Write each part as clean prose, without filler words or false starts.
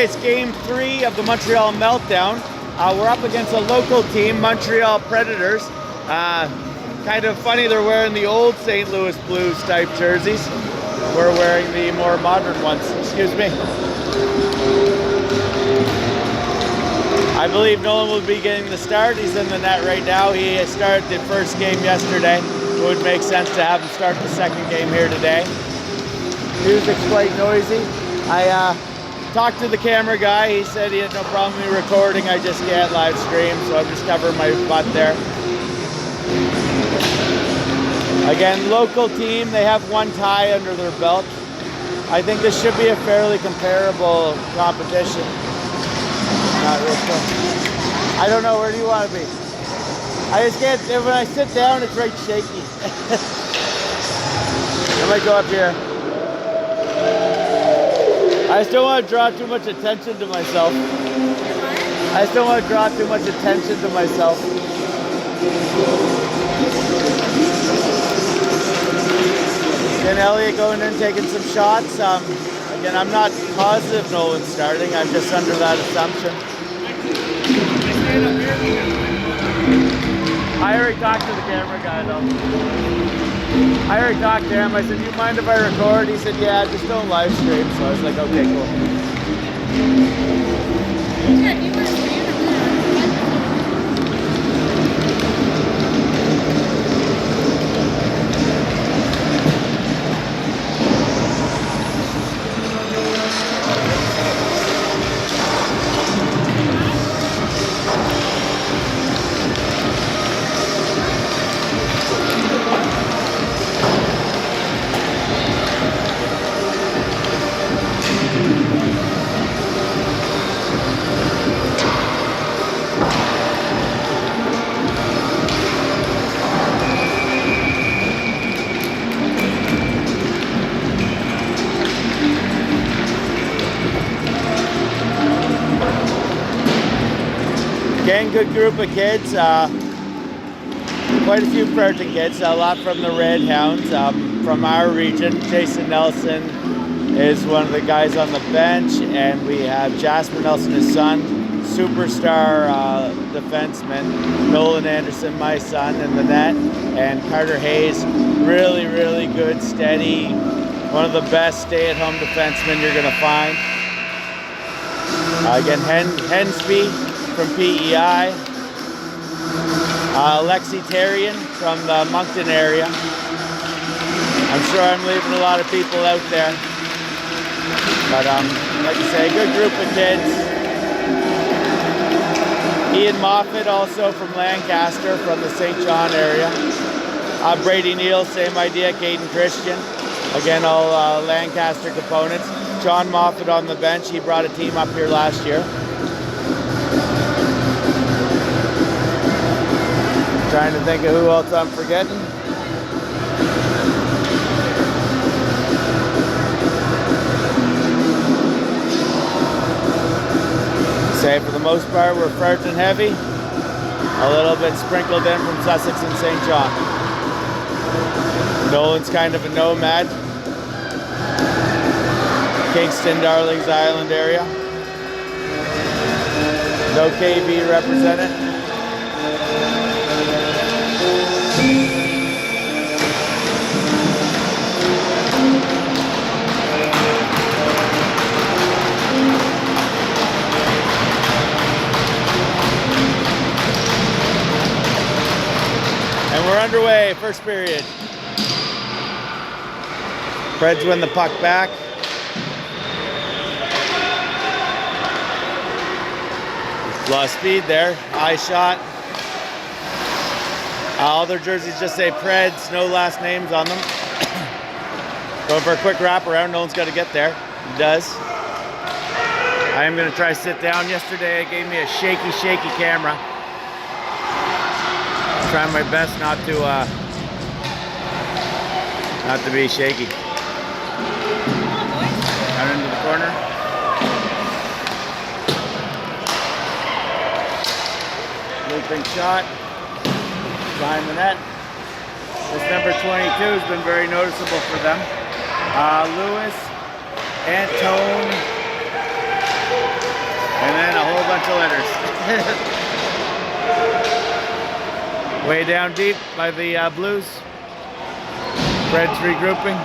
way, it's game 3 of the Montreal Meltdown. We're up against a local team, Montreal Predators. Kind of funny, they're wearing the old St. Louis Blues type jerseys. We're wearing the more modern ones. Excuse me. I believe Nolan will be getting the start. He's in the net right now. He started the first game yesterday. It would make sense to have him start the second game here today. Music's quite noisy. I talked to the camera guy. He said he had no problem with me recording. I just can't live stream, so I'm just covering my butt there. Again, local team. They have one tie under their belt. I think this should be a fairly comparable competition. Not real sure. I don't know, where do you want to be? I just can't, when I sit down, it's right shaky. I might go up here. I just don't want to draw too much attention to myself. I just don't want to draw too much attention to myself. Again, Elliot going in, taking some shots. Again, I'm not positive Nolan's starting. I'm just under that assumption. I already talked to the camera guy though. I already talked to him. I said, do you mind if I record? He said, yeah, just don't live stream. So I was like, okay, cool. Yeah, if you want to stream it, Again, good group of kids. Quite a few Fredericton kids. A lot from the Red Hounds. From our region, Jason Nelson is one of the guys on the bench, and we have Jasper Nelson, his son, superstar defenseman, Nolan Anderson, my son, in the net, and Carter Hayes, really, really good, steady, one of the best stay-at-home defensemen you're going to find. Again, Hensby from PEI, Alexi Terrian from the Moncton area. I'm sure I'm leaving a lot of people out there, but like I say, a good group of kids. Ian Moffat, also from Lancaster, from the St. John area. Brady Neal, same idea. Caden Christian, again, all Lancaster components. John Moffat on the bench. He brought a team up here last year. Trying to think of who else I'm forgetting. Say for the most part, we're Fredericton heavy. A little bit sprinkled in from Sussex and St. John. Nolan's kind of a nomad. Kingston, Darlings Island area. No KV represented. And we're underway, first period. Preds win the puck back. Lost speed there, high shot. All their jerseys just say Preds, no last names on them. Going for a quick wraparound, no one's got to get there. He does. I am going to try to sit down. Yesterday it gave me a shaky camera. Trying my best not to be shaky. Out into the corner. Looping shot. Behind the net. This number 22 has been very noticeable for them. Lewis, Antone, bunch of letters. Way down deep by the Blues. Reds regrouping.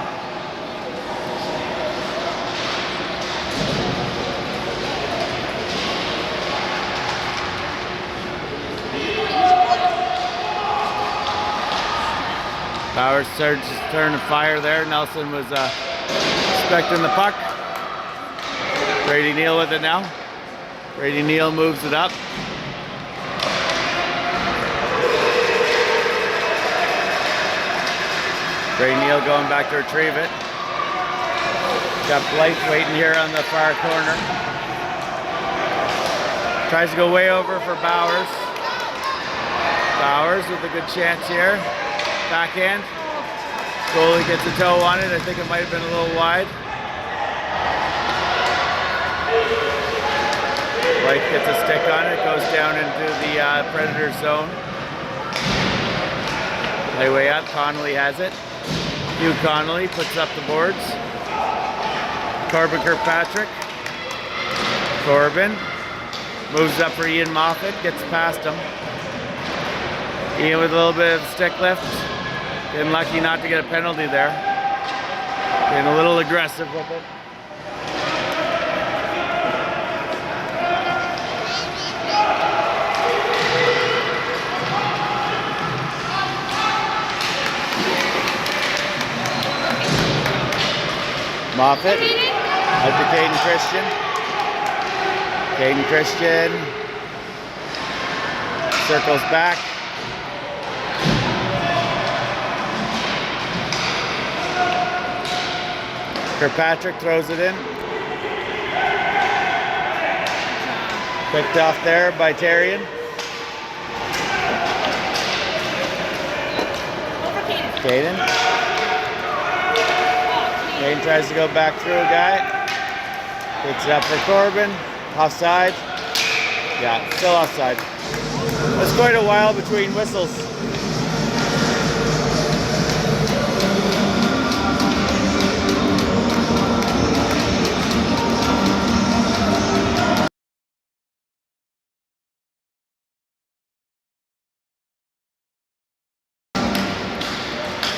Bowers starts his turn to fire there. Nelson was expecting the puck. Brady Neal with it now. Brady Neal moves it up. Brady Neal going back to retrieve it. Got Blythe waiting here on the far corner. Tries to go way over for Bowers. Bowers with a good chance here. Backhand. Goalie gets a toe on it. I think it might have been a little wide. Blythe gets a stick on it. Goes down into the Predator zone. Playway up. Connolly has it. Hugh Connolly puts up the boards. Corbin Kirkpatrick. Corbin moves up for Ian Moffat. Gets past him. Ian with a little bit of stick lift. Getting lucky not to get a penalty there. Getting a little aggressive with it. Moffat out to Caden Christian. Caden Christian circles back. Kirkpatrick throws it in. Picked off there by Terrian. Caden. Caden tries to go back through a guy. Picks it up for Corbin. Offside. Yeah, still offside. It's quite a while between whistles.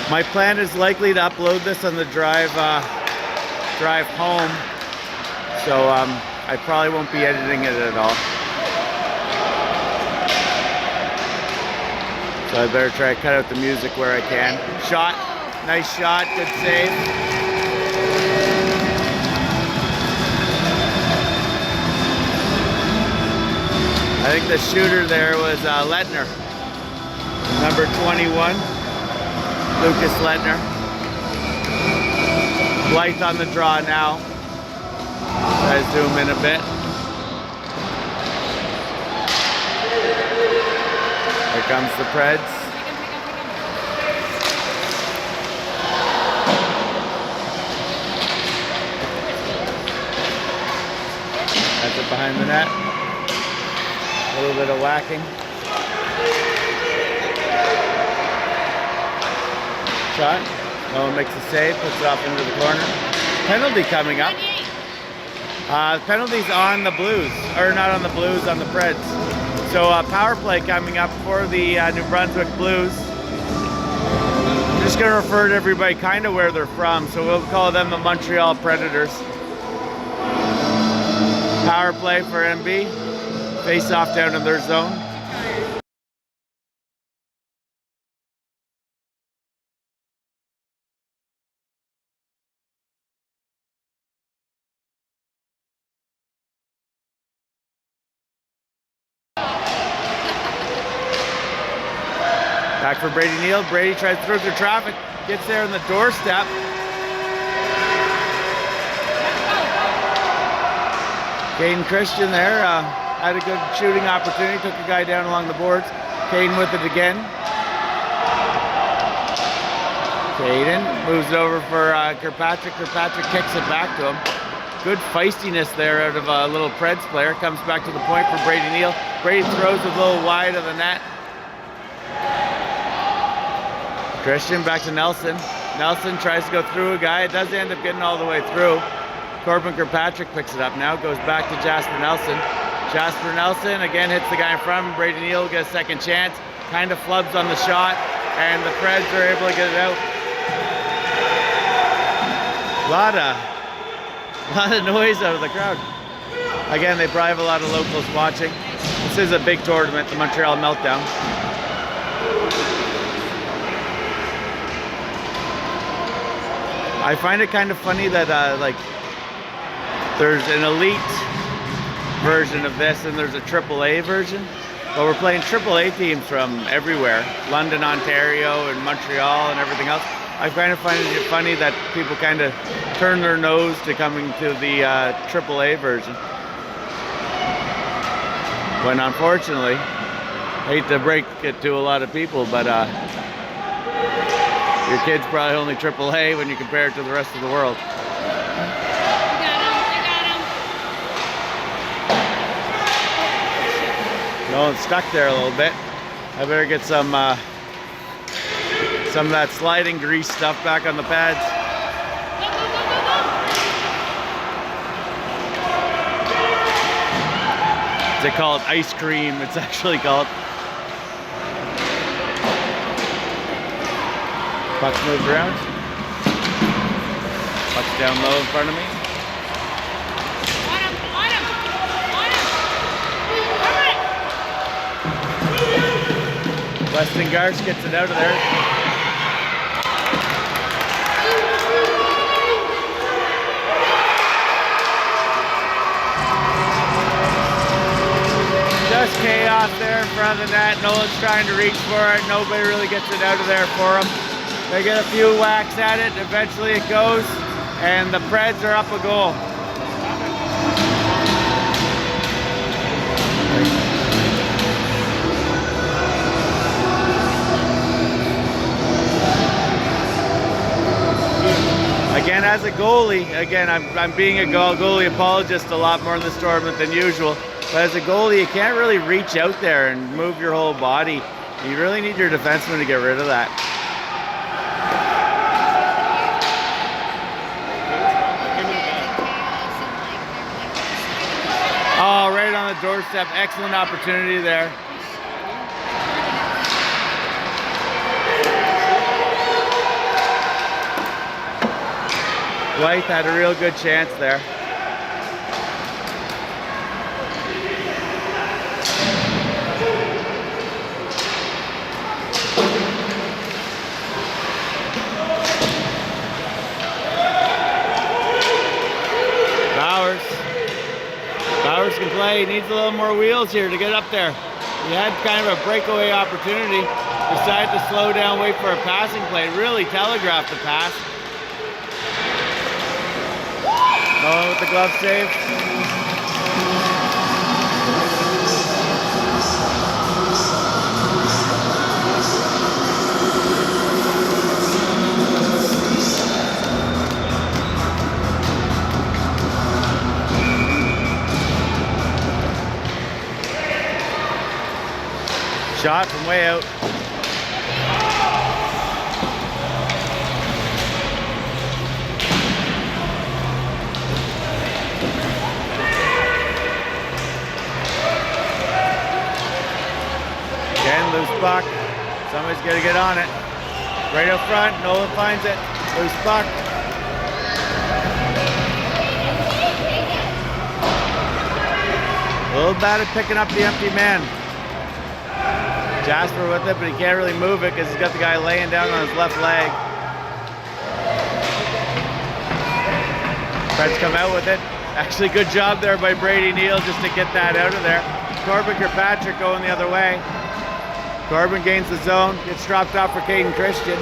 My plan is likely to upload this on the drive home, so I probably won't be editing it at all. So I better try to cut out the music where I can. Shot, nice shot, good save. I think the shooter there was Lettner, number 21. Lucas Lettner. Blythe on the draw now. Try to zoom in a bit. Here comes the Preds. That's it behind the net. A little bit of whacking. Shot. No one makes a save, puts it off into the corner. Penalty coming up. Penalties on the Blues, or not on the Blues, on the Preds. So power play coming up for the New Brunswick Blues. I'm just going to refer to everybody kind of where they're from, so we'll call them the Montreal Predators. Power play for MB. Face off down in their zone. Back for Brady Neal. Brady tries to throw through traffic. Gets there on the doorstep. Caden Christian there had a good shooting opportunity. Took a guy down along the boards. Caden with it again. Caden moves it over for Kirkpatrick. Kirkpatrick kicks it back to him. Good feistiness there out of a little Preds player. Comes back to the point for Brady Neal. Brady throws it a little wide of the net. Christian back to Nelson. Nelson tries to go through a guy. It does end up getting all the way through. Corbin Kirkpatrick picks it up now. Goes back to Jasper Nelson. Jasper Nelson again hits the guy in front of him. Brady Neal gets a second chance. Kind of flubs on the shot, and the Preds are able to get it out. A lot of noise out of the crowd. Again, they probably have a lot of locals watching. This is a big tournament, the Montreal Meltdown. I find it kind of funny that like there's an elite version of this and there's a AAA version, but we're playing AAA teams from everywhere, London, Ontario, and Montreal, and everything else. I kind of find it funny that people kind of turn their nose to coming to the AAA version. When unfortunately, I hate to break it to a lot of people, but your kid's probably only AAA when you compare it to the rest of the world. I got him. No, it's stuck there a little bit. I better get some of that sliding grease stuff back on the pads. They call it ice cream, it's actually called. Puck's moved around. Puck's down low in front of me. On him. Weston Garsh gets it out of there. Just chaos there in front of the net. Nolan's trying to reach for it. Nobody really gets it out of there for him. They get a few whacks at it. Eventually it goes, and the Preds are up a goal. Again, as a goalie, I'm being a goalie apologist a lot more in this tournament than usual. But as a goalie, you can't really reach out there and move your whole body. You really need your defenseman to get rid of that. Oh, right on the doorstep. Excellent opportunity there. White had a real good chance there. Bowers can play. He needs a little more wheels here to get up there. He had kind of a breakaway opportunity. Decided to slow down, wait for a passing play. Really telegraphed the pass. Oh, with the glove save. Shot from way out. Again, loose puck. Somebody's got to get on it. Right up front, Nolan finds it. Loose puck. A little bad at picking up the empty man. Jasper with it, but he can't really move it because he's got the guy laying down on his left leg. Preds come out with it. Actually, good job there by Brady Neal just to get that out of there. Corbin Kirkpatrick going the other way. Corbin gains the zone, gets dropped off for Caden Christian.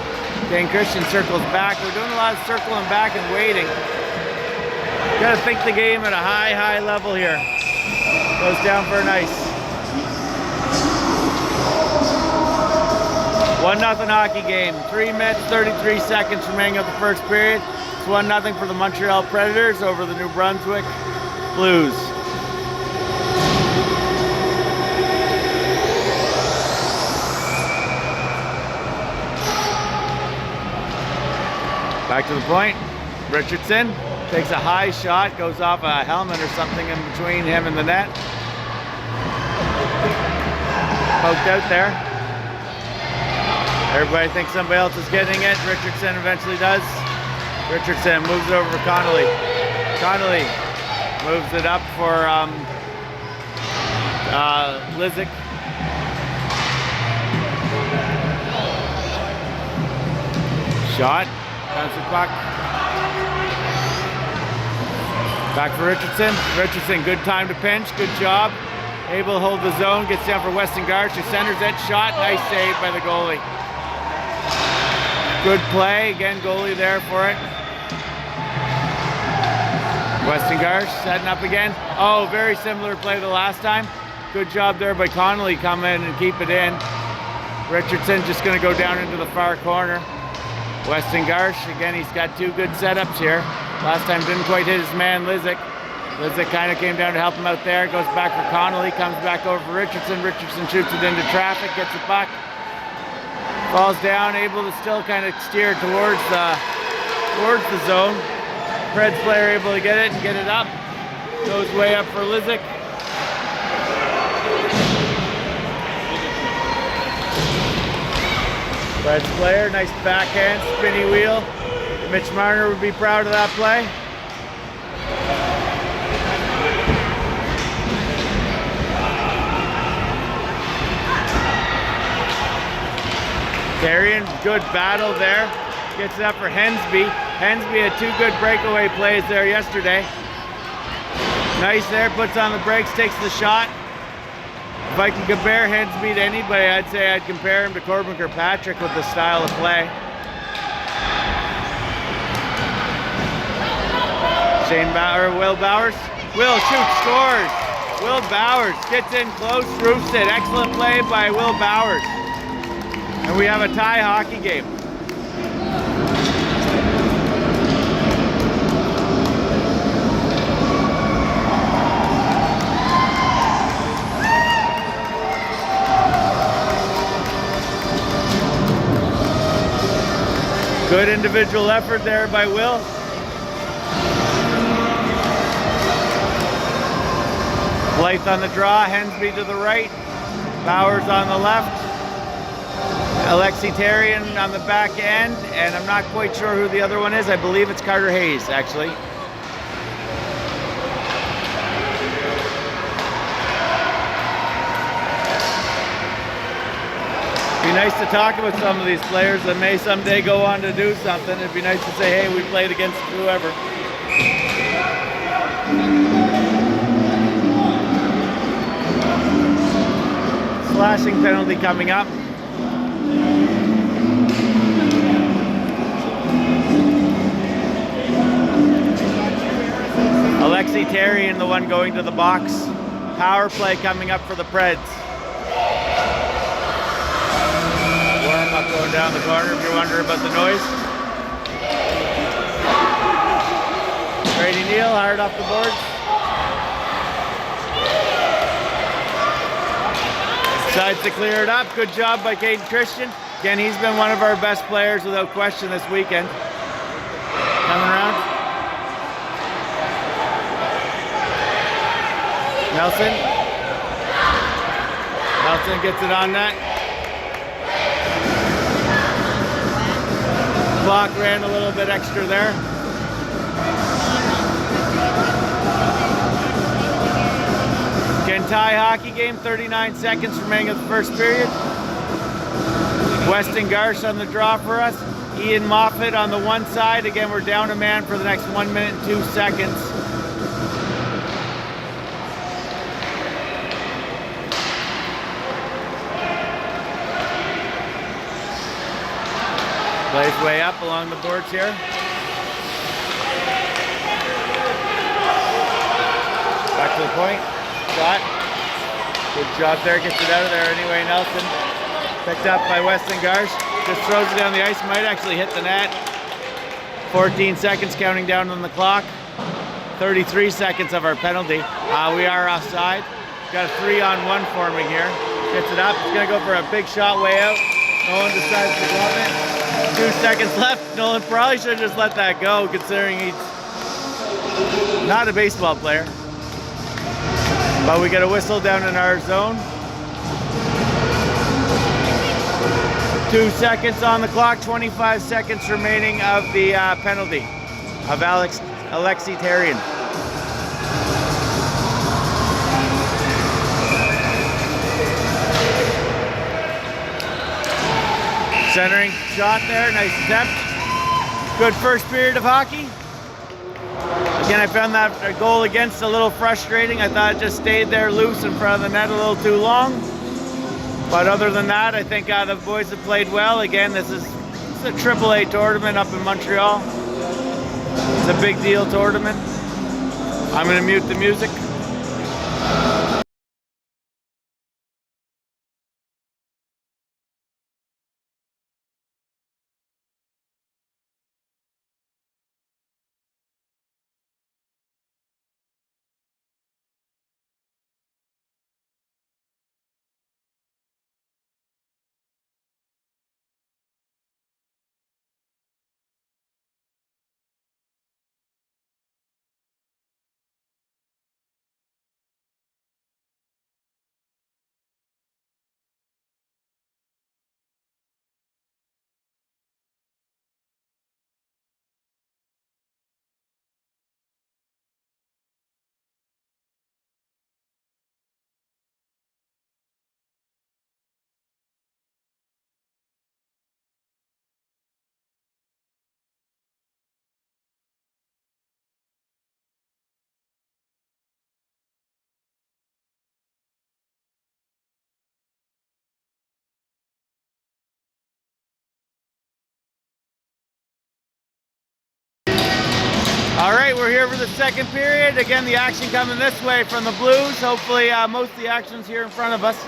Caden Christian circles back. We're doing a lot of circling back and waiting. Got to think the game at a high level here. Goes down for an ice. 1-0 hockey game. 3 minutes, 33 seconds remaining of the first period. It's 1-0 for the Montreal Predators over the New Brunswick Blues. Back to the point. Richardson takes a high shot, goes off a helmet or something in between him and the net. Poked out there. Everybody thinks somebody else is getting it. Richardson eventually does. Richardson moves it over for Connolly. Connolly moves it up for Lizick. Shot. Bounces puck. Back for Richardson. Richardson, good time to pinch. Good job. Able to hold the zone. Gets down for Weston Garsh, who centers it. Shot. Nice save by the goalie. Good play. Again, goalie there for it. Weston Garsh setting up again. Oh, very similar play to the last time. Good job there by Connolly, come in and keep it in. Richardson just going to go down into the far corner. Weston Garsh, again, he's got two good setups here. Last time didn't quite hit his man, Lizick. Lizick kind of came down to help him out there. Goes back for Connolly, comes back over for Richardson. Richardson shoots it into traffic, gets it back. Falls down, able to still kind of steer towards the zone. Preds player able to get it and get it up. Goes way up for Lizick. Preds player, nice backhand, spinny wheel. Mitch Marner would be proud of that play. Darian, good battle there. Gets it up for Hensby. Hensby had two good breakaway plays there yesterday. Nice there, puts on the brakes, takes the shot. If I can compare Hensby to anybody, I'd say I'd compare him to Corbin Kirkpatrick with the style of play. Will Bowers. Will shoots, scores. Will Bowers gets in close, roofs it. Excellent play by Will Bowers. And we have a tie hockey game. Good individual effort there by Will. Blythe on the draw, Hensby to the right, Bowers on the left. Alexi Tarian on the back end, and I'm not quite sure who the other one is. I believe it's Carter Hayes, actually. It'd be nice to talk about some of these players that may someday go on to do something. It'd be nice to say, hey, we played against whoever. Slashing penalty coming up. Alexi Tarian, the one going to the box. Power play coming up for the Preds. Warm up going down the corner if you're wondering about the noise. Brady Neal hard off the boards. Decides to clear it up. Good job by Caden Christian. Again, he's been one of our best players without question this weekend. Coming around. Nelson. Nelson gets it on net. Clock ran a little bit extra there. Again, tie hockey game, 39 seconds remaining of the first period. Weston Garsh on the draw for us. Ian Moffat on the one side. Again, we're down a man for the next 1 minute and 2 seconds. Plays way up along the boards here. Back to the point. Shot. Good job there. Gets it out of there anyway. Nelson. Picked up by Weston Garsh. Just throws it down the ice. Might actually hit the net. 14 seconds counting down on the clock. 33 seconds of our penalty. We are offside. Got a 3-on-1 forming here. Gets it up. He's going to go for a big shot way out. Nolan decides to glove it. 2 seconds left. Nolan probably should have just let that go, considering he's not a baseball player. But we get a whistle down in our zone. 2 seconds on the clock, 25 seconds remaining of the penalty of Alexi Tarian. Centering shot there, nice attempt. Good first period of hockey. Again, I found that goal against a little frustrating. I thought it just stayed there loose in front of the net a little too long. But other than that, I think the boys have played well. Again, it's a AAA tournament up in Montreal. It's a big deal tournament. I'm going to mute the music. All right, we're here for the second period. Again, the action coming this way from the Blues. Hopefully, most of the action's here in front of us.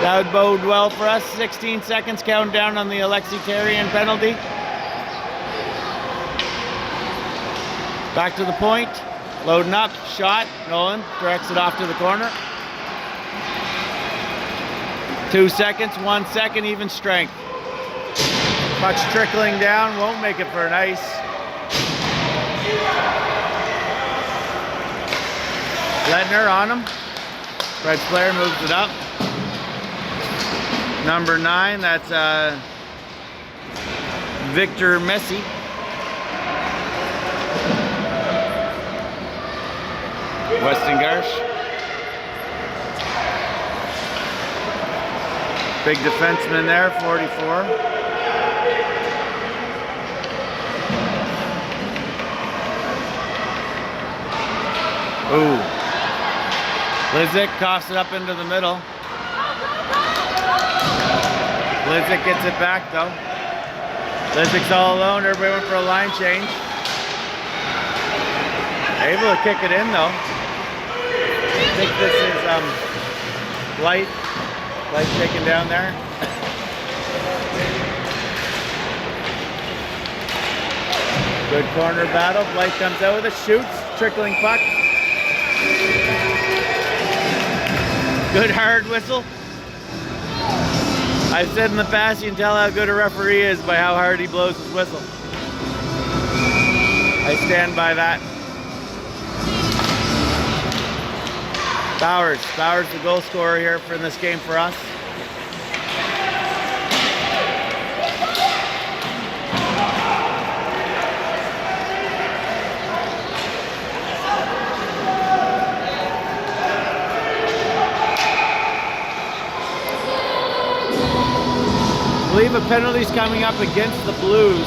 That would bode well for us. 16 seconds countdown on the Alexi Tarian penalty. Back to the point. Loading up. Shot. Nolan directs it off to the corner. 2 seconds, 1 second, even strength. Puck's trickling down. Won't make it for an ice. Letner on him. Fred's player moves it up. Number 9, that's Victor Messi. Weston Garsh. Big defenseman there, 44. Ooh. Lizick coughs it up into the middle. Lizick gets it back though. Lizick's all alone. Everybody went for a line change. Able to kick it in though. I think this is Light. Light taken down there. Good corner battle. Light comes out with it, shoots, trickling puck. Good hard whistle. I've said in the past, you can tell how good a referee is by how hard he blows his whistle. I stand by that. Bowers the goal scorer here for this game for us. I believe a penalty's coming up against the Blues.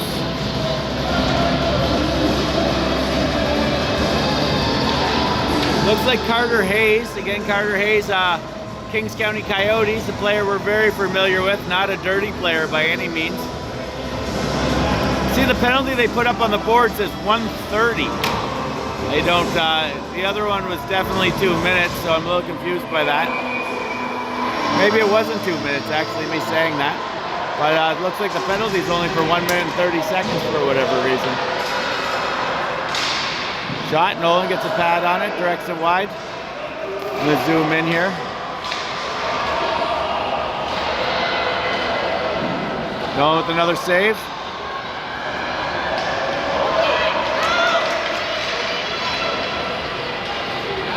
Looks like Carter Hayes. Again, Carter Hayes, Kings County Coyotes, a player we're very familiar with, not a dirty player by any means. See, the penalty they put up on the board says 1:30. They don't, the other one was definitely 2 minutes, so I'm a little confused by that. Maybe it wasn't 2 minutes, actually, me saying that. But it looks like the penalty is only for 1 minute and 30 seconds for whatever reason. Shot, Nolan gets a pad on it, directs it wide. I'm gonna zoom in here. Nolan with another save.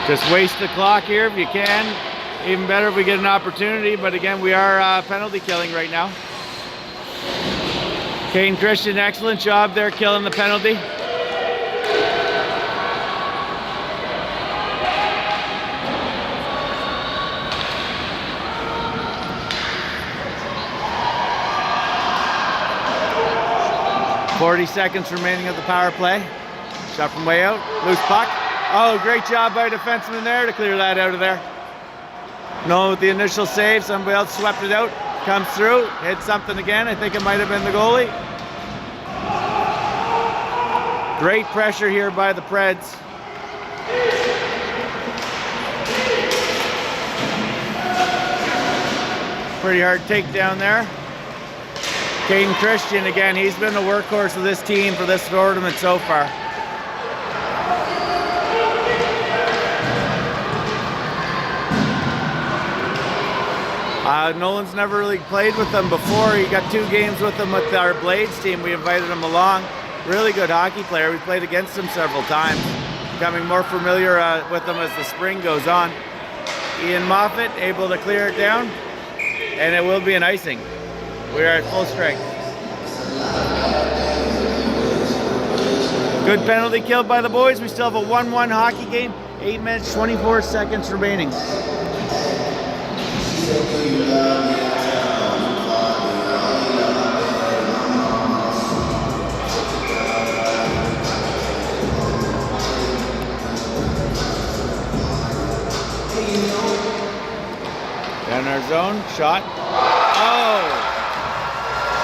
Just waste the clock here if you can. Even better if we get an opportunity, but again, we are penalty killing right now. Kane Christian, excellent job there killing the penalty. .40 seconds remaining of the power play. Shot from way out, loose puck. Oh, great job by a defenseman there to clear that out of there. Nolan with the initial save, somebody else swept it out, comes through, hit something again. I think it might have been the goalie. Great pressure here by the Preds. Pretty hard takedown there. Caden Christian, again, he's been the workhorse of this team for this tournament so far. Nolan's never really played with them before. He got 2 games with them with our Blades team. We invited him along. Really good hockey player. We played against him several times. Becoming more familiar with him as the spring goes on. Ian Moffat able to clear it down, and it will be an icing. We are at full strength. Good penalty kill by the boys. We still have a 1-1 hockey game. 8 minutes, 24 seconds remaining. Down our zone, shot. Oh!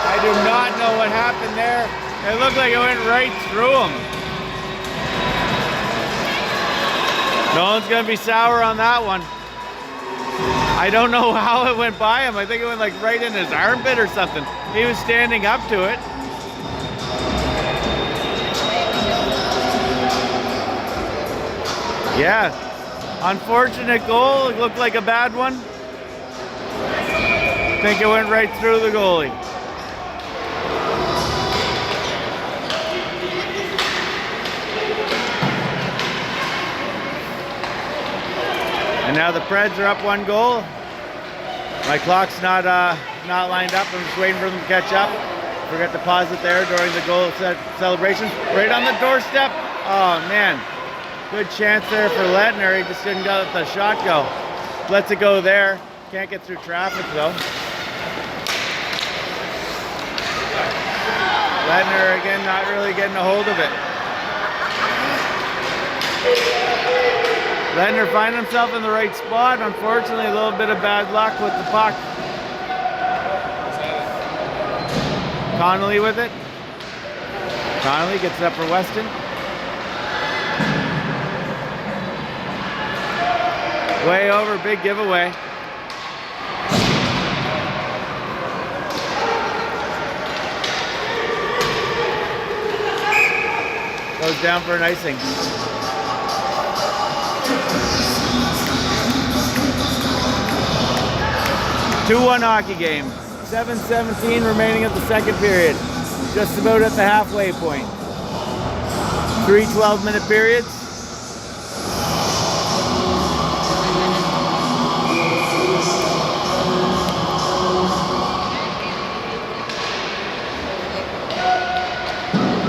I do not know what happened there. It looked like it went right through him. No one's gonna be sour on that one. I don't know how it went by him. I think it went like right in his armpit or something. He was standing up to it. Yeah, unfortunate goal. It looked like a bad one. I think it went right through the goalie. And now the Preds are up 1 goal. My clock's not lined up. I'm just waiting for them to catch up. Forgot to pause it there during the goal celebration. Right on the doorstep. Oh man, good chance there for Lettner. He just didn't let the shot go. Lets it go there. Can't get through traffic though. Lettner again, not really getting a hold of it. Lettner finds himself in the right spot. Unfortunately, a little bit of bad luck with the puck. Connolly with it. Connolly gets it up for Weston. Way over, big giveaway. Goes down for an icing. 2-1 hockey game. 7:17 remaining at the second period. Just about at the halfway point. 3 12-minute periods.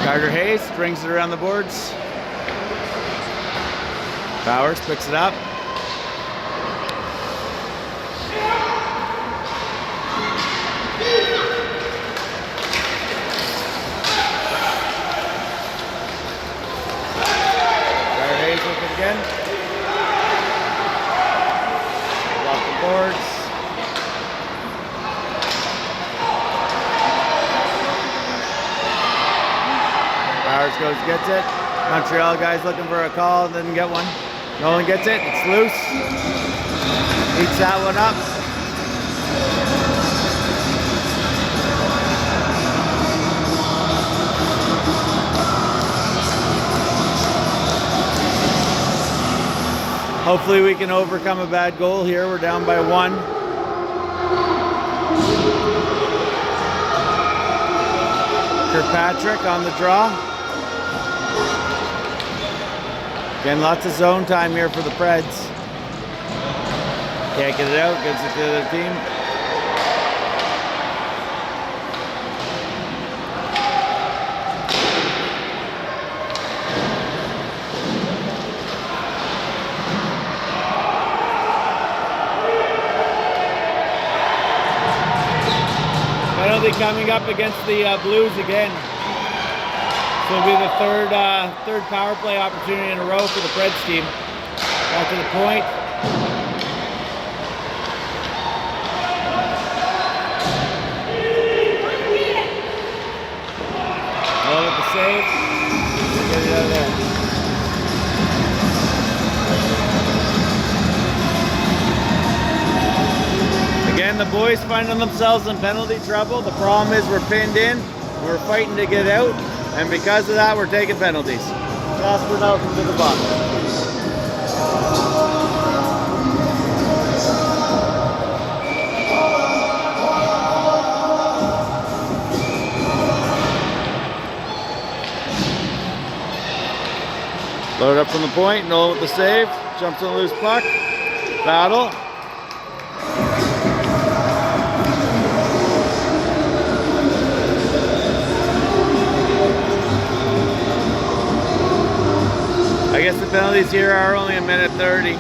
Carter Hayes brings it around the boards. Bowers picks it up. Carter Hayes with it again. Off the boards. Bowers goes, gets it. Montreal guys looking for a call, didn't get one. Nolan gets it, it's loose. Eats that one up. Hopefully we can overcome a bad goal here. We're down by 1. Kirkpatrick on the draw. Again, lots of zone time here for the Preds. Can't get it out, gives it to the other team. Penalty coming up against the Blues again. So it'll be the third power play opportunity in a row for the Preds team. Back to the point. Oh, with the save. Get it out of there. Again, the boys finding themselves in penalty trouble. The problem is we're pinned in. We're fighting to get out. And because of that, we're taking penalties. Jasper Nelson to the box. Load up from the point, Noel with the save. Jumps on the loose puck. Battle. I guess the penalties here are only a minute 30.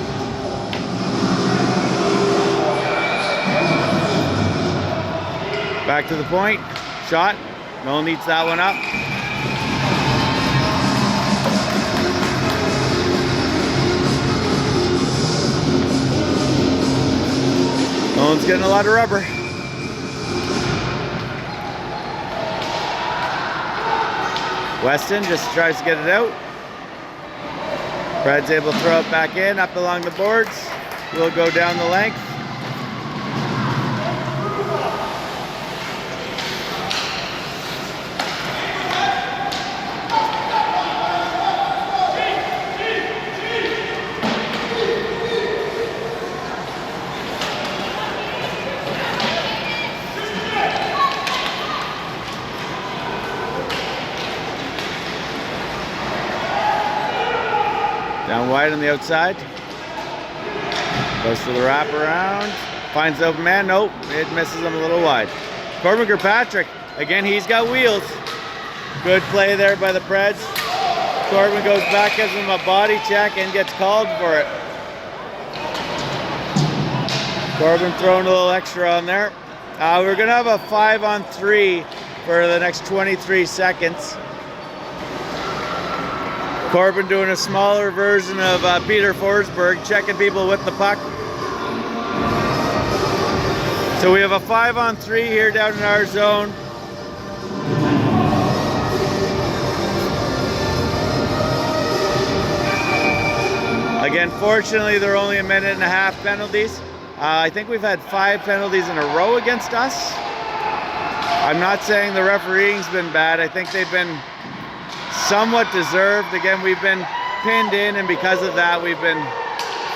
Back to the point. Shot. Noel needs that one up. Nolan's getting a lot of rubber. Weston just tries to get it out. Brad's able to throw it back in, up along the boards. We'll go down the length. Down wide on the outside. Goes for the wraparound. Finds the open man. Nope, it misses him a little wide. Corbin Kirkpatrick. Again, he's got wheels. Good play there by the Preds. Corbin goes back, gives him a body check, and gets called for it. Corbin throwing a little extra on there. We're going to have a 5-on-3 for the next 23 seconds. Corbin doing a smaller version of Peter Forsberg, checking people with the puck. So we have a 5-on-3 here down in our zone. Again, fortunately, they're only a minute and a half penalties. I think we've had 5 penalties in a row against us. I'm not saying the refereeing's been bad. I think they've been somewhat deserved. Again, we've been pinned in, and because of that, we've been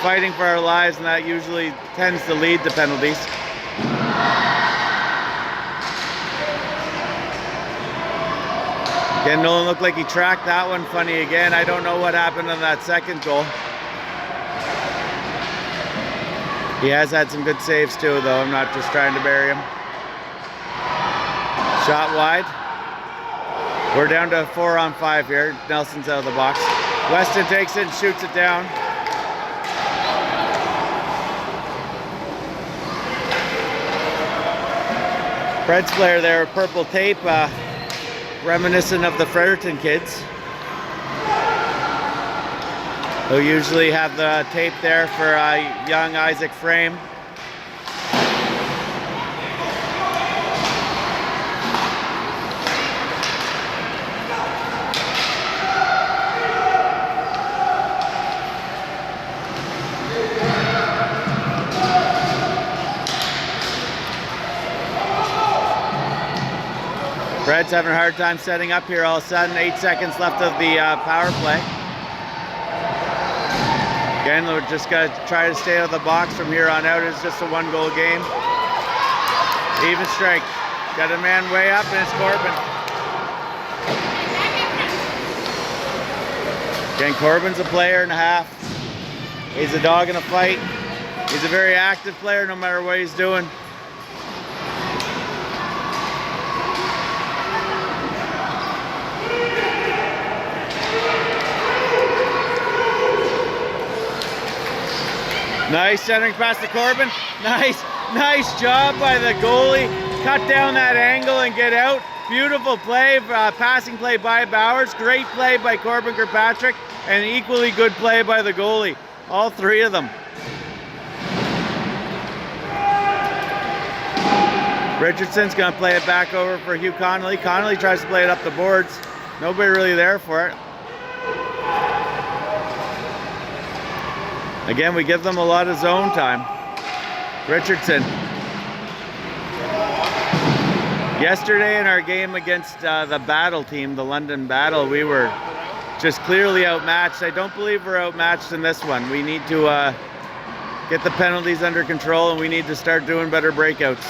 fighting for our lives, and that usually tends to lead to penalties. Again, Nolan looked like he tracked that one funny again. I don't know what happened on that second goal. He has had some good saves too, though. I'm not just trying to bury him. Shot wide. We're down to 4-on-5 here. Nelson's out of the box. Weston takes it and shoots it down. Preds player there, purple tape, reminiscent of the Fredericton kids, who usually have the tape there for young Isaac Frame. Preds having a hard time setting up here all of a sudden. 8 seconds left of the power play. Again, we're just going to try to stay out of the box from here on out. It's just a 1-goal game. Even strike. Got a man way up, and it's Corbin. Again, Corbin's a player and a half. He's a dog in a fight. He's a very active player no matter what he's doing. Nice centering pass to Corbin. Nice job by the goalie. Cut down that angle and get out. Beautiful play, passing play by Bowers. Great play by Corbin Kirkpatrick, and equally good play by the goalie. All three of them. Richardson's gonna play it back over for Hugh Connolly. Connolly tries to play it up the boards. Nobody really there for it. Again, we give them a lot of zone time. Richardson. Yesterday in our game against the Battle team, the London Battle, we were just clearly outmatched. I don't believe we're outmatched in this one. We need to get the penalties under control, and we need to start doing better breakouts.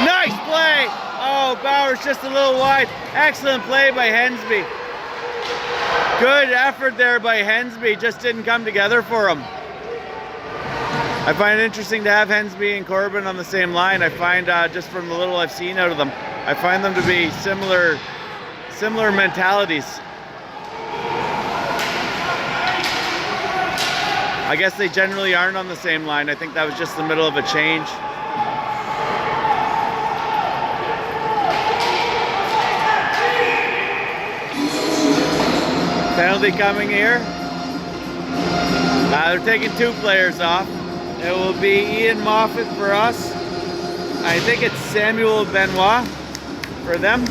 Nice play! Oh, Bowers just a little wide. Excellent play by Hensby. Good effort there by Hensby, just didn't come together for him. I find it interesting to have Hensby and Corbin on the same line. I find, just from the little I've seen out of them, I find them to be similar mentalities. I guess they generally aren't on the same line. I think that was just the middle of a change. Penalty coming here. They're taking two players off. It will be Ian Moffat for us. I think it's Samuel Benoit for them.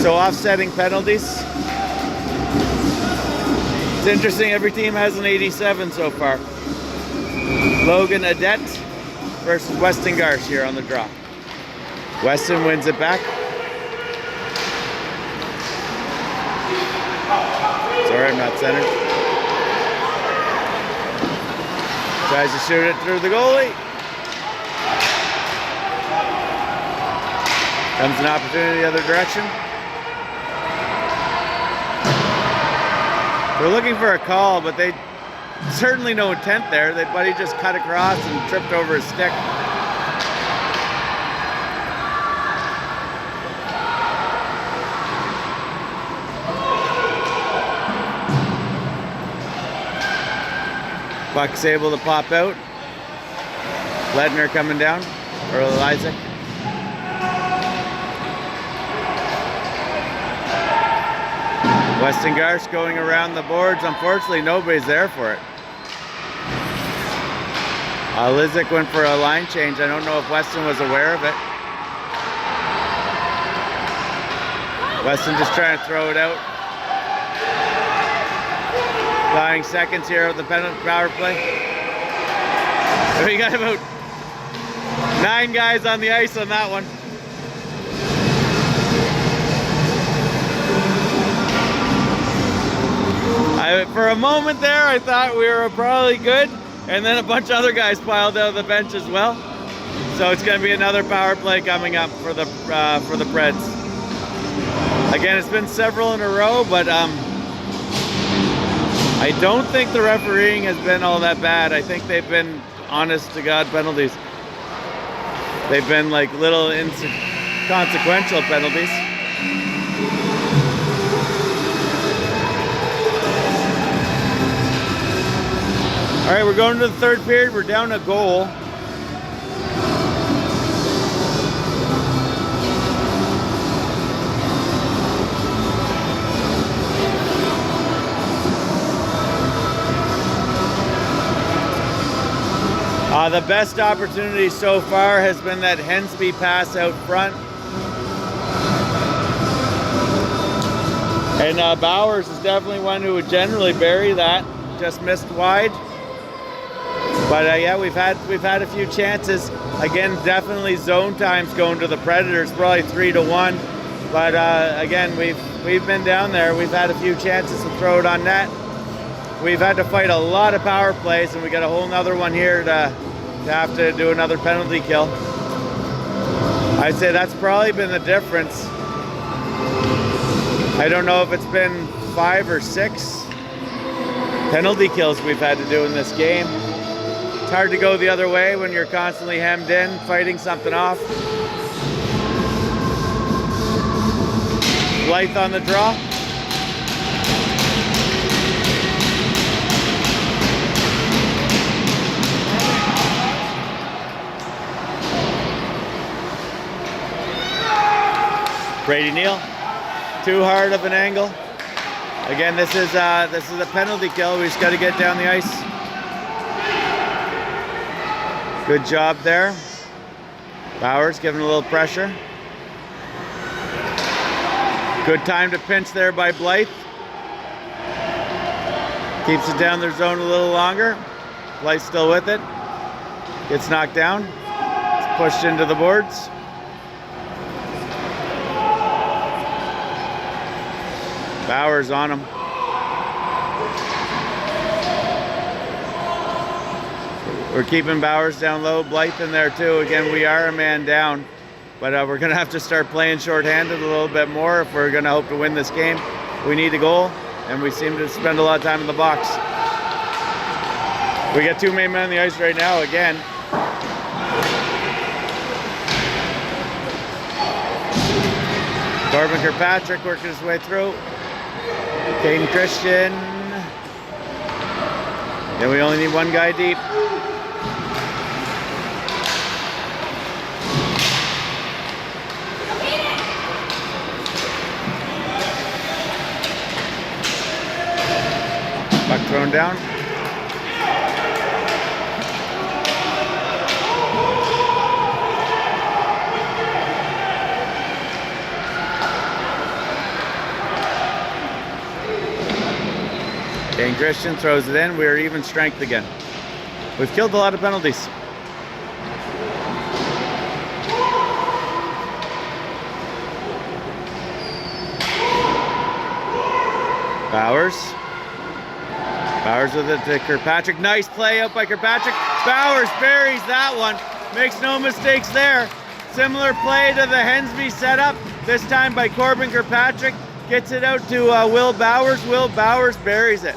So offsetting penalties. It's interesting, every team has an 87 so far. Logan Adet versus Weston Garsh here on the draw. Weston wins it back. Sorry, I'm not centered. Tries to shoot it through the goalie. Comes an opportunity the other direction. We're looking for a call, but they certainly no intent there. That buddy just cut across and tripped over his stick. Puck's able to pop out. Ledner coming down, or Isaac. Weston Garsh going around the boards. Unfortunately, nobody's there for it. Lizick went for a line change. I don't know if Weston was aware of it. Weston just trying to throw it out. Dying seconds here of the penalty power play. We got about 9 guys on the ice on that one. For a moment there, I thought we were probably good, and then a bunch of other guys piled out of the bench as well. So it's going to be another power play coming up for the Preds. Again, it's been several in a row, but I don't think the refereeing has been all that bad. I think they've been honest to God penalties. They've been like little inconsequential penalties. All right, we're going to the third period. We're down a goal. The best opportunity so far has been that Hensby pass out front. And Bowers is definitely one who would generally bury that. Just missed wide. But yeah, we've had a few chances. Again, definitely zone times going to the Predators, probably 3-1. But again, we've been down there. We've had a few chances to throw it on net. We've had to fight a lot of power plays, and we got a whole nother one here to to have to do another penalty kill. I'd say that's probably been the difference. I don't know if it's been 5 or 6 penalty kills we've had to do in this game. It's hard to go the other way when you're constantly hemmed in, fighting something off. Blythe on the draw. Brady Neal, too hard of an angle. Again, this is a penalty kill. We just got to get down the ice. Good job there. Bowers giving a little pressure. Good time to pinch there by Blythe. Keeps it down their zone a little longer. Blythe's still with it. Gets knocked down. It's pushed into the boards. Bowers on him. We're keeping Bowers down low. Blythe in there too. Again, we are a man down, but we're going to have to start playing shorthanded a little bit more if we're going to hope to win this game. We need a goal, and we seem to spend a lot of time in the box. We got 2 main men on the ice right now again. Corbin Kirkpatrick working his way through. Caden Christian. Yeah, we only need 1 guy deep. Puck thrown down. Kane Christian throws it in. We're even strength again. We've killed a lot of penalties. Bowers. Bowers with it to Kirkpatrick. Nice play out by Kirkpatrick. Bowers buries that one. Makes no mistakes there. Similar play to the Hensby setup. This time by Corbin Kirkpatrick. Gets it out to Will Bowers. Will Bowers buries it.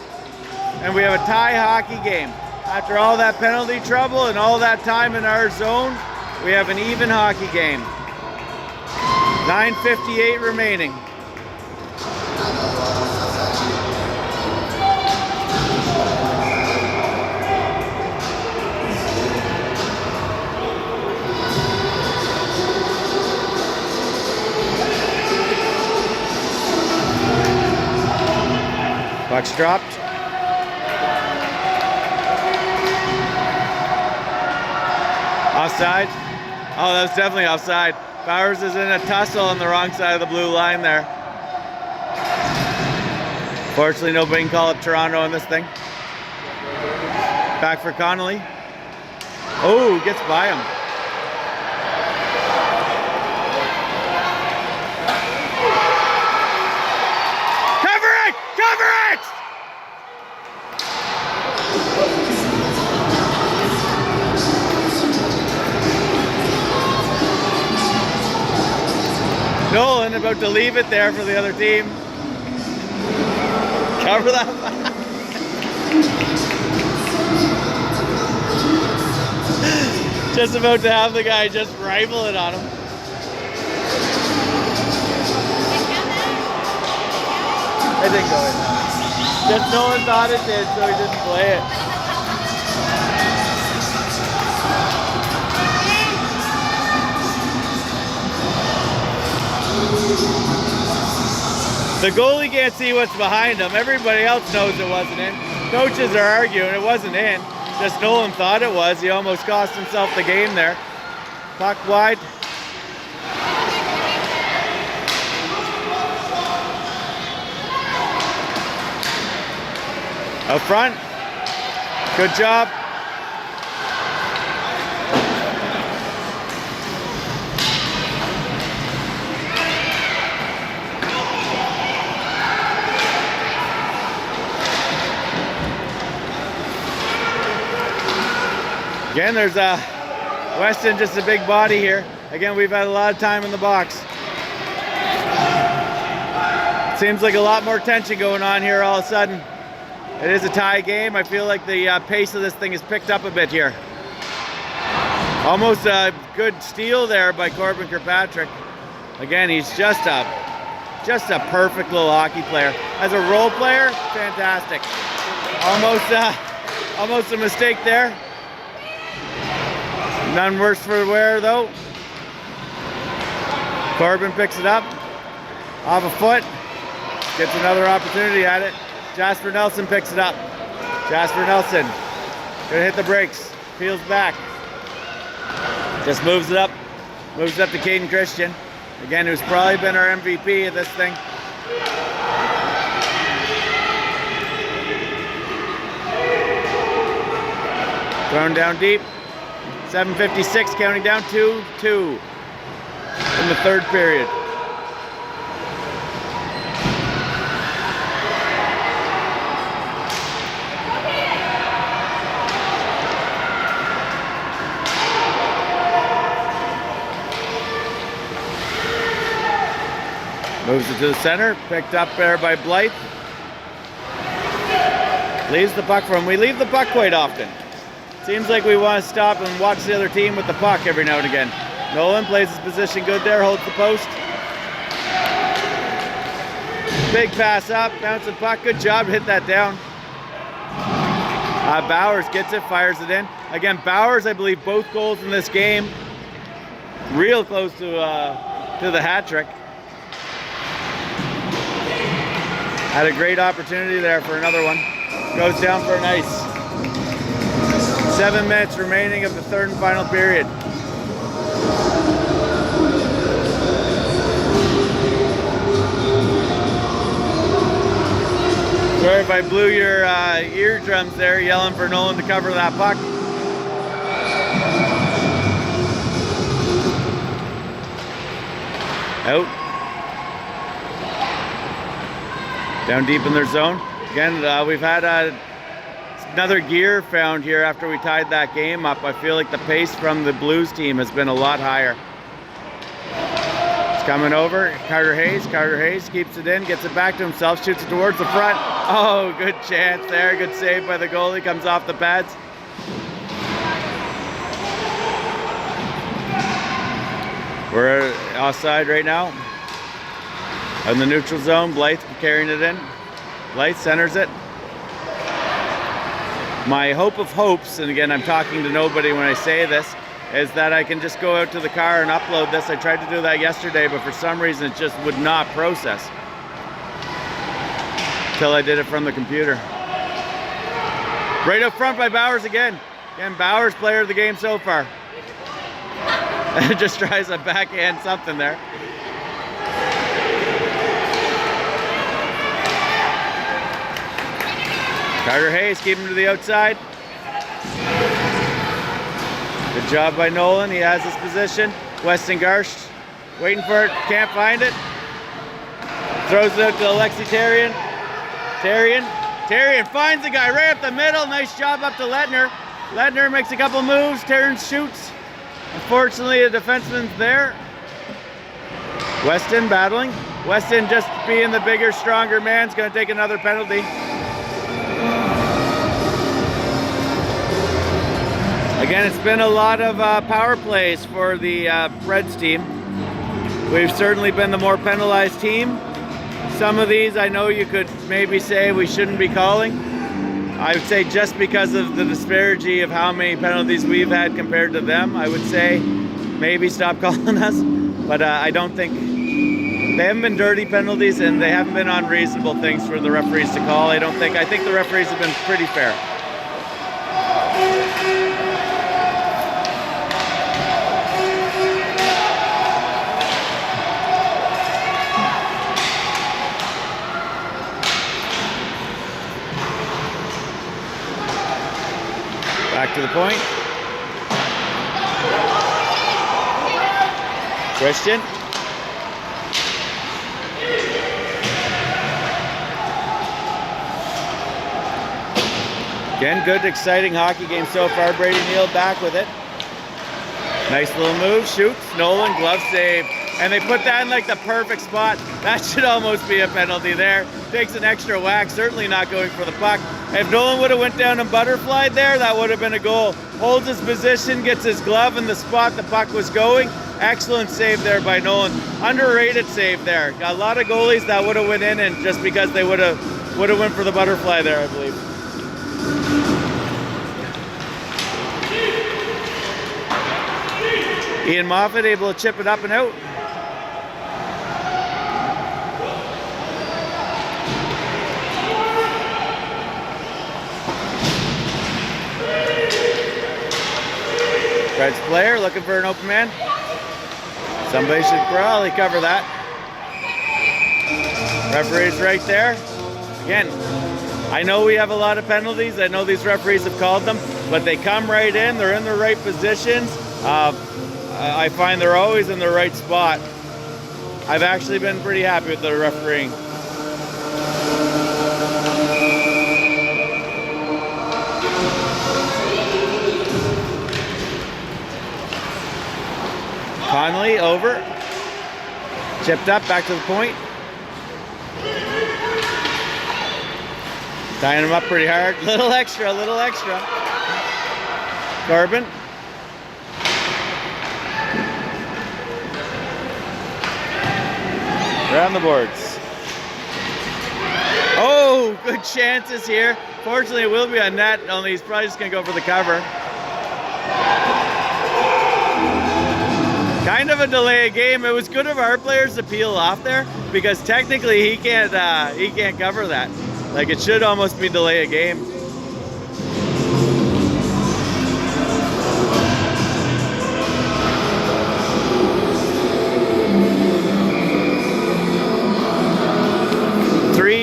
And we have a tie hockey game. After all that penalty trouble and all that time in our zone, we have an even hockey game. 9:58 remaining. Puck's dropped. Offside. Oh, that was definitely offside. Bowers is in a tussle on the wrong side of the blue line there. Fortunately, nobody can call up Toronto on this thing. Back for Connolly. Oh, gets by him. Cover it! Cover it! Nolan about to leave it there for the other team. Cover that. Just about to have the guy just rifle it on him. I didn't go in. Just no one thought it did, so he didn't play it. The goalie can't see what's behind him. Everybody else knows it wasn't in. Coaches are arguing it wasn't in. Just Nolan thought it was. He almost cost himself the game there. Puck wide. Up front. Good job. Again, there's Weston, just a big body here. Again, we've had a lot of time in the box. Seems like a lot more tension going on here all of a sudden. It is a tie game. I feel like the pace of this thing has picked up a bit here. Almost a good steal there by Corbin Kirkpatrick. Again, he's just a perfect little hockey player. As a role player, fantastic. Almost a mistake there. None worse for wear though. Corbin picks it up off a foot. Gets another opportunity at it. Jasper Nelson picks it up. Jasper Nelson gonna hit the brakes. Peels back. Just moves it up. Moves it up to Caden Christian. Again, who's probably been our MVP of this thing. Thrown down deep. 7:56, counting down 2-2 in the third period. Moves it to the center, picked up there by Blythe. Leaves the puck for him. We leave the puck quite often. Seems like we want to stop and watch the other team with the puck every now and again. Nolan plays his position good there, holds the post. Big pass up, bouncing puck, good job, hit that down. Bowers gets it, fires it in. Again, Bowers, I believe both goals in this game. Real close to the hat trick. Had a great opportunity there for another one. Goes down for an ice. 7 minutes remaining of the third and final period. Sorry if I blew your eardrums there, yelling for Nolan to cover that puck. Out. Down deep in their zone. Again, we've had another gear found here after we tied that game up. I feel like the pace from the Blues team has been a lot higher. It's coming over. Carter Hayes keeps it in, gets it back to himself, shoots it towards the front. Oh, good chance there. Good save by the goalie. Comes off the pads. We're offside right now. In the neutral zone, Blythe carrying it in. Blythe centers it. My hope of hopes, and again, I'm talking to nobody when I say this, is that I can just go out to the car and upload this. I tried to do that yesterday, but for some reason it just would not process until I did it from the computer. Right up front by Bowers again. Again, Bowers, player of the game so far. Just tries a backhand something there. Carter Hayes keeping him to the outside. Good job by Nolan. He has his position. Weston Garst waiting for it. Can't find it. Throws it out to Alexi Therrien. Therrien finds the guy right up the middle. Nice job up to Lettner. Lettner makes a couple moves. Therrien shoots. Unfortunately, a defenseman's there. Weston battling. Weston, just being the bigger, stronger man, is going to take another penalty. Again, it's been a lot of power plays for the Reds team. We've certainly been the more penalized team. Some of these I know you could maybe say we shouldn't be calling. I would say just because of the disparity of how many penalties we've had compared to them, I would say maybe stop calling us. But I don't think, they haven't been dirty penalties and they haven't been unreasonable things for the referees to call. I think the referees have been pretty fair. Back to the point. Christian. Again, good, exciting hockey game so far. Brady Neal back with it. Nice little move, shoots. Nolan, glove save. And they put that in like the perfect spot. That should almost be a penalty there. Takes an extra whack, certainly not going for the puck. If Nolan would have went down and butterflied there, that would have been a goal. Holds his position, gets his glove in the spot the puck was going. Excellent save there by Nolan. Underrated save there. Got a lot of goalies that would have went in, and just because they would have went for the butterfly there, I believe. Ian Moffat able to chip it up and out. Red's player looking for an open man. Somebody should probably cover that. Referee's right there. Again, I know we have a lot of penalties. I know these referees have called them, but they come right in. They're in the right positions. I find they're always in the right spot. I've actually been pretty happy with the refereeing. Conley over. Chipped up, back to the point. Tying him up pretty hard. Little extra, little extra. Corbin. Around the boards. Oh, good chances here. Fortunately, it will be a net, only he's probably just going to go for the cover. Kind of a delay of game. It was good of our players to peel off there, because technically he can't cover that. Like, it should almost be delay of game.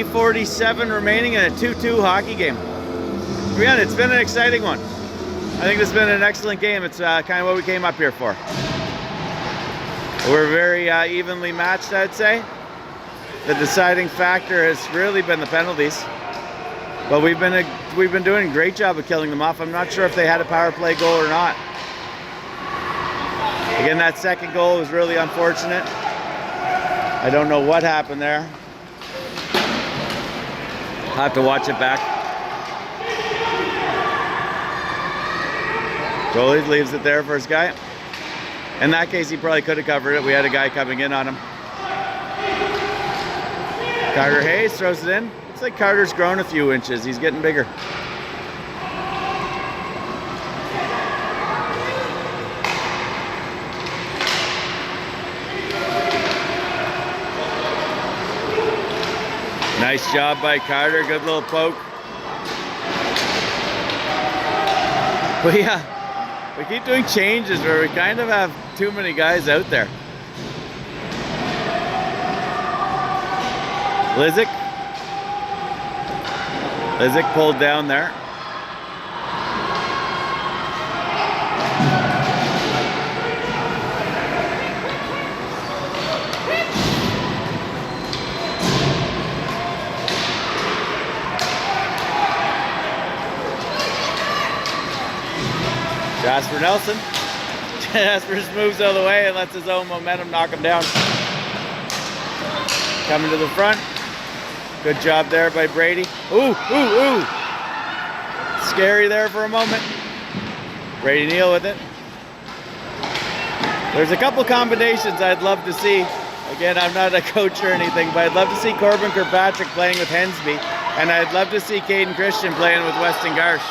.47 remaining in a 2-2 hockey game. To be honest, it's been an exciting one. I think this has been an excellent game. It's kind of what we came up here for. We're very evenly matched, I'd say. The deciding factor has really been the penalties. But we've been doing a great job of killing them off. I'm not sure if they had a power play goal or not. Again, that second goal was really unfortunate. I don't know what happened there. I'll have to watch it back. Goalie leaves it there for his guy. In that case, he probably could have covered it. We had a guy coming in on him. Carter Hayes throws it in. Looks like Carter's grown a few inches. He's getting bigger. Nice job by Carter. Good little poke. But yeah, we keep doing changes where we kind of have too many guys out there. Lizick pulled down there. Jasper Nelson. Jasper just moves out of the way and lets his own momentum knock him down. Coming to the front. Good job there by Brady. Ooh, ooh, ooh. Scary there for a moment. Brady Neal with it. There's a couple combinations I'd love to see. Again, I'm not a coach or anything, but I'd love to see Corbin Kirkpatrick playing with Hensby, and I'd love to see Caden Christian playing with Weston Garsh.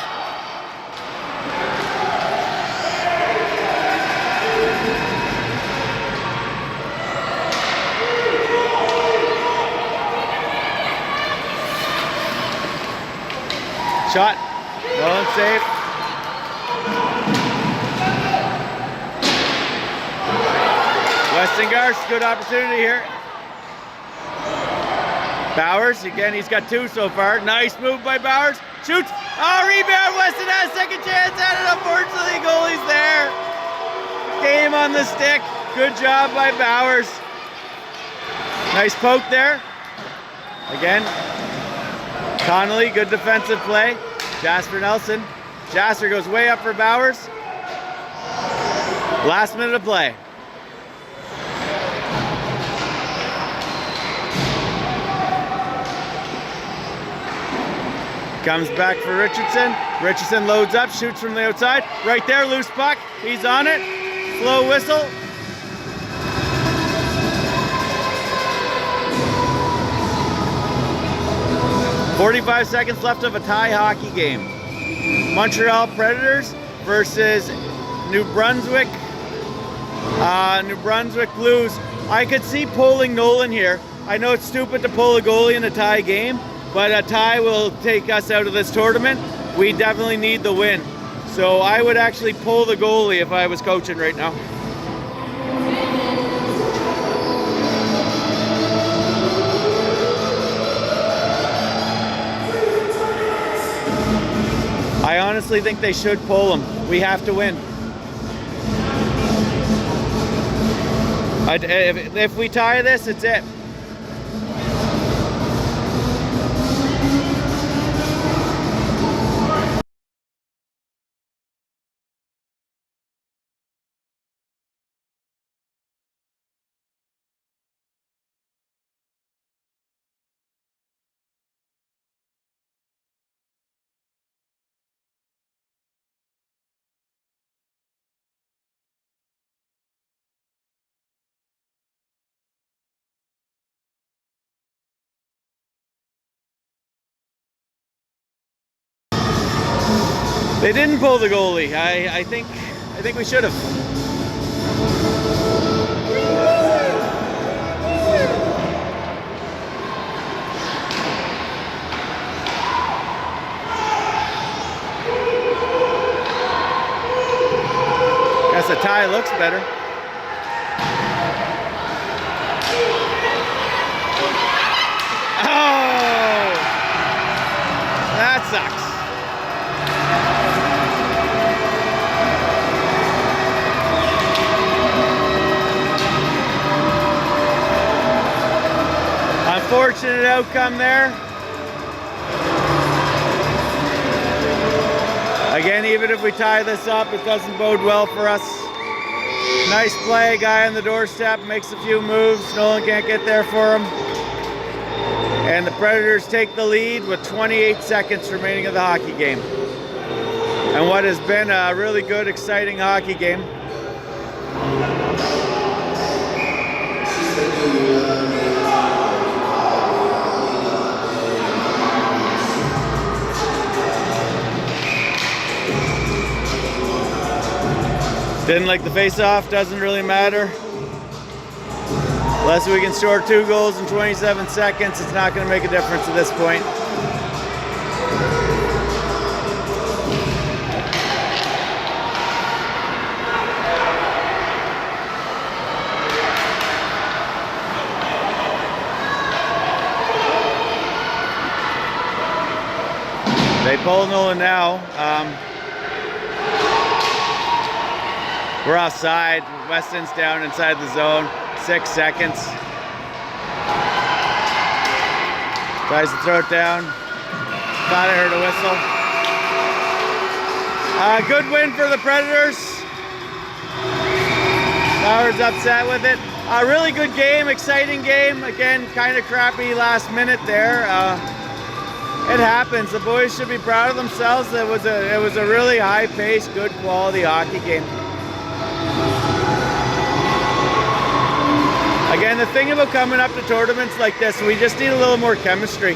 Shot. Nolan safe. Weston Garsh, good opportunity here. Bowers, again, he's got two so far. Nice move by Bowers. Shoots. Oh, rebound. Weston has a second chance at it. Unfortunately, goalie's there. Game on the stick. Good job by Bowers. Nice poke there. Again. Connolly, good defensive play. Jasper Nelson. Jasper goes way up for Bowers. Last minute of play. Comes back for Richardson. Richardson loads up, shoots from the outside. Right there, loose puck. He's on it. Slow whistle. "45 seconds left of a tie hockey game. Montreal Predators versus New Brunswick Blues. I could see pulling Nolan here. I know it's stupid to pull a goalie in a tie game, but a tie will take us out of this tournament. We definitely need the win. So I would actually pull the goalie if I was coaching right now. I honestly think they should pull him. We have to win. If we tie this, it's it. They didn't pull the goalie. I think we should have. Guess a tie looks better. Oh, that sucks. Unfortunate outcome there. Again, even if we tie this up, it doesn't bode well for us. Nice play, guy on the doorstep, makes a few moves. Nolan can't get there for him. And the Predators take the lead with 28 seconds remaining of the hockey game. And what has been a really good, exciting hockey game. Didn't like the face-off, doesn't really matter. Unless we can score 2 goals in 27 seconds, it's not going to make a difference at this point. They pull Nolan now. We're offside. Weston's down inside the zone. 6 seconds. Tries to throw it down. Thought I heard a whistle. Good win for the Predators. Bowers upset with it. A really good game, exciting game. Again, kind of crappy last minute there. It happens. The boys should be proud of themselves. It was a really high-paced, good quality hockey game. Again, the thing about coming up to tournaments like this, we just need a little more chemistry.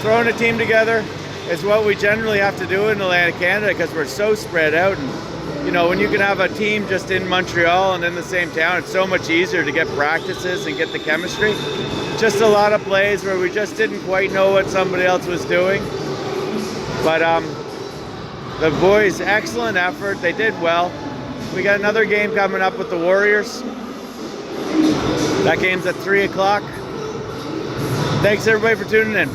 Throwing a team together is what we generally have to do in Atlantic Canada because we're so spread out. And you know, when you can have a team just in Montreal and in the same town, it's so much easier to get practices and get the chemistry. Just a lot of plays where we just didn't quite know what somebody else was doing. But the boys, excellent effort. They did well. We got another game coming up with the Warriors. That game's at 3 o'clock. Thanks everybody for tuning in.